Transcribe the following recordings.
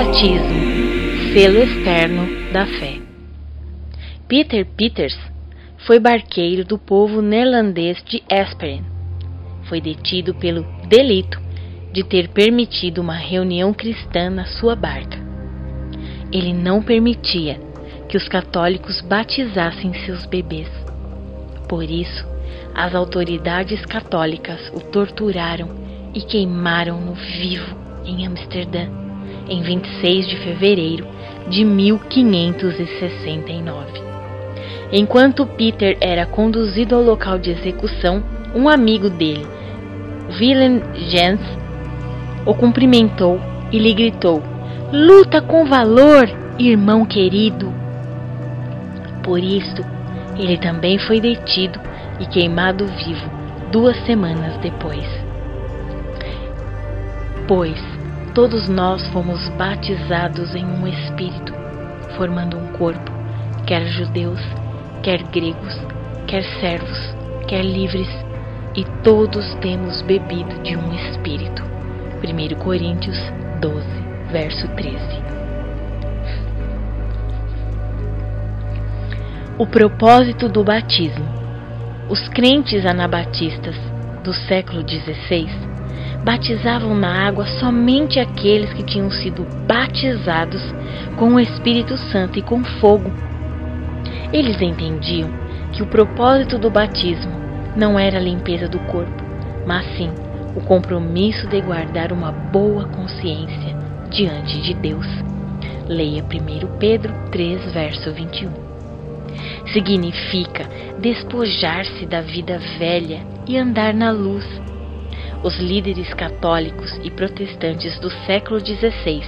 Batismo, selo externo da fé. Peter Peters foi barqueiro do povo neerlandês de Esperen. Foi detido pelo delito de ter permitido uma reunião cristã na sua barca. Ele não permitia que os católicos batizassem seus bebês. Por isso, as autoridades católicas o torturaram e queimaram-no vivo em Amsterdã, em 26 de fevereiro de 1569. Enquanto Peter era conduzido ao local de execução, um amigo dele, Willem Jens, o cumprimentou e lhe gritou: "Luta com valor, irmão querido!" Por isto, ele também foi detido e queimado vivo 2 semanas depois. Pois todos nós fomos batizados em um espírito, formando um corpo, quer judeus, quer gregos, quer servos, quer livres, e todos temos bebido de um espírito. 1 Coríntios 12, verso 13. O propósito do batismo. Os crentes anabatistas do século XVI batizavam na água somente aqueles que tinham sido batizados com o Espírito Santo e com fogo. Eles entendiam que o propósito do batismo não era a limpeza do corpo, mas sim o compromisso de guardar uma boa consciência diante de Deus. Leia 1 Pedro 3, verso 21. Significa despojar-se da vida velha e andar na luz. Os líderes católicos e protestantes do século XVI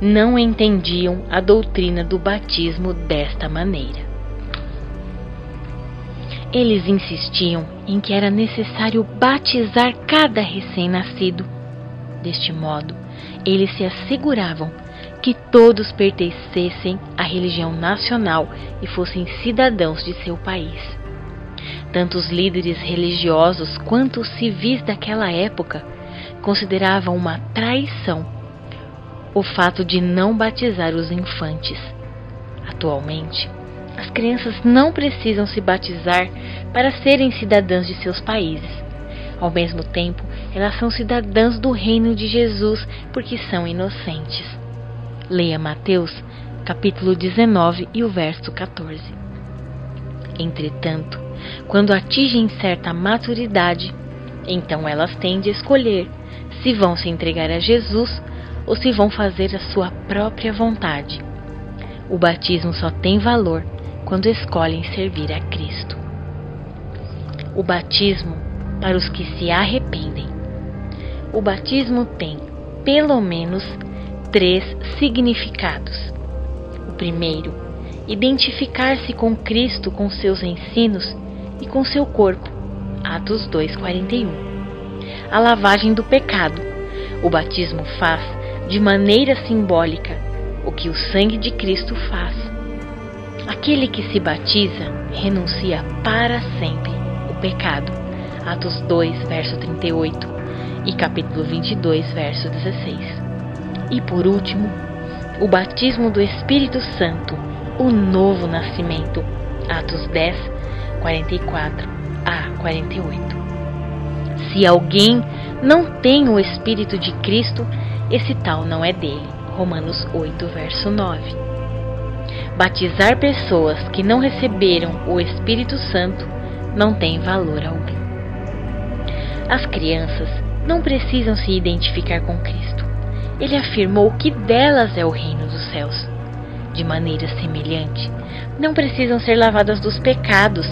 não entendiam a doutrina do batismo desta maneira. Eles insistiam em que era necessário batizar cada recém-nascido. Deste modo, eles se asseguravam que todos pertencessem à religião nacional e fossem cidadãos de seu país. Tanto os líderes religiosos quanto os civis daquela época consideravam uma traição o fato de não batizar os infantes. Atualmente, as crianças não precisam se batizar para serem cidadãs de seus países. Ao mesmo tempo, elas são cidadãs do reino de Jesus porque são inocentes. Leia Mateus, capítulo 19 e o verso 14. Entretanto, quando atingem certa maturidade, então elas têm de escolher se vão se entregar a Jesus ou se vão fazer a sua própria vontade. O batismo só tem valor quando escolhem servir a Cristo. O batismo para os que se arrependem. O batismo tem, pelo menos, 3 significados. O primeiro, identificar-se com Cristo com seus ensinos e com seu corpo. Atos 2:41. A lavagem do pecado. O batismo faz, de maneira simbólica, o que o sangue de Cristo faz. Aquele que se batiza renuncia para sempre o pecado. Atos 2, verso 38 e capítulo 22, verso 16. E por último, o batismo do Espírito Santo, o novo nascimento. Atos 10, 44 a 48. Se alguém não tem o Espírito de Cristo, esse tal não é dele. Romanos 8, verso 9. Batizar pessoas que não receberam o Espírito Santo não tem valor algum. As crianças não precisam se identificar com Cristo. Ele afirmou que delas é o reino dos céus. De maneira semelhante, não precisam ser lavadas dos pecados,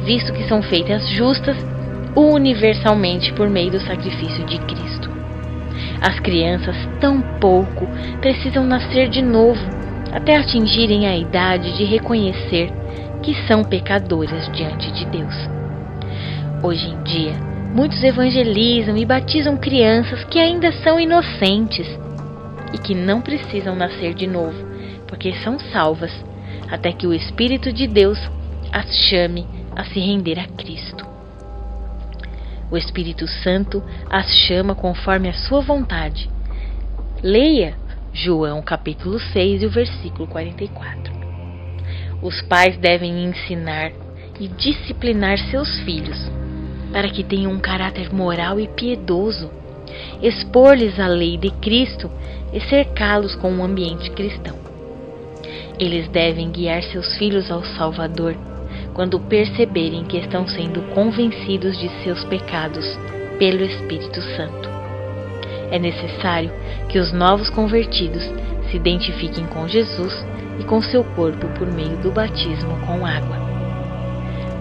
visto que são feitas justas universalmente por meio do sacrifício de Cristo. As crianças tampouco precisam nascer de novo até atingirem a idade de reconhecer que são pecadoras diante de Deus. Hoje em dia, muitos evangelizam e batizam crianças que ainda são inocentes e que não precisam nascer de novo, porque são salvas até que o Espírito de Deus as chame a se render a Cristo. O Espírito Santo as chama conforme a sua vontade. Leia João capítulo 6 e o versículo 44. Os pais devem ensinar e disciplinar seus filhos para que tenham um caráter moral e piedoso, expor-lhes a lei de Cristo e cercá-los com um ambiente cristão. Eles devem guiar seus filhos ao Salvador quando perceberem que estão sendo convencidos de seus pecados pelo Espírito Santo. É necessário que os novos convertidos se identifiquem com Jesus e com seu corpo por meio do batismo com água.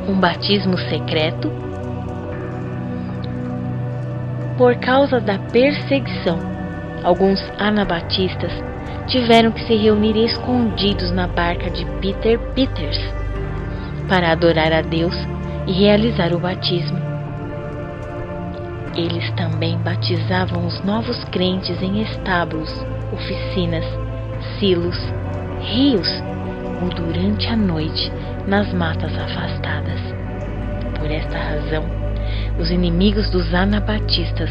Um batismo secreto? Por causa da perseguição, alguns anabatistas tiveram que se reunir escondidos na barca de Peter Peters para adorar a Deus e realizar o batismo. Eles também batizavam os novos crentes em estábulos, oficinas, silos, rios ou durante a noite nas matas afastadas. Por esta razão, os inimigos dos anabatistas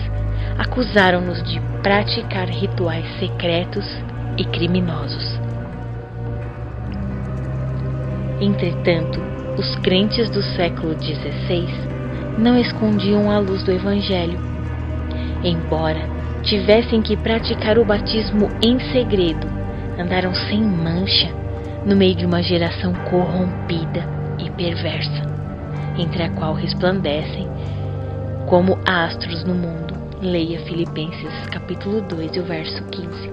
acusaram-nos de praticar rituais secretos e criminosos. Entretanto, os crentes do século XVI não escondiam a luz do Evangelho. Embora tivessem que praticar o batismo em segredo, andaram sem mancha no meio de uma geração corrompida e perversa, entre a qual resplandecem como astros no mundo. Leia Filipenses capítulo 2 e o verso 15.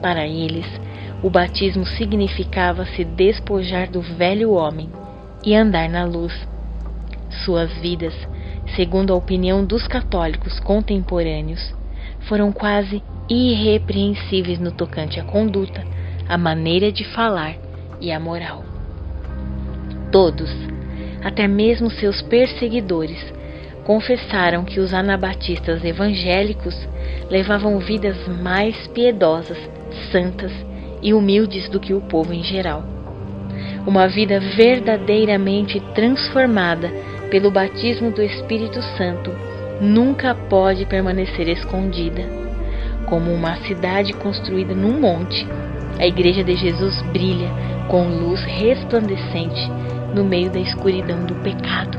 Para eles, o batismo significava se despojar do velho homem e andar na luz. Suas vidas, segundo a opinião dos católicos contemporâneos, foram quase irrepreensíveis no tocante à conduta, à maneira de falar e à moral. Todos, até mesmo seus perseguidores, confessaram que os anabatistas evangélicos levavam vidas mais piedosas, santas e humildes do que o povo em geral. Uma vida verdadeiramente transformada pelo batismo do Espírito Santo nunca pode permanecer escondida. Como uma cidade construída num monte, a Igreja de Jesus brilha com luz resplandecente no meio da escuridão do pecado.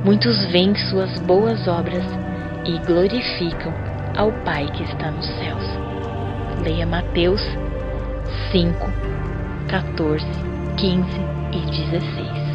Muitos veem suas boas obras e glorificam ao Pai que está nos céus. Leia Mateus 5, 14, 15 e 16.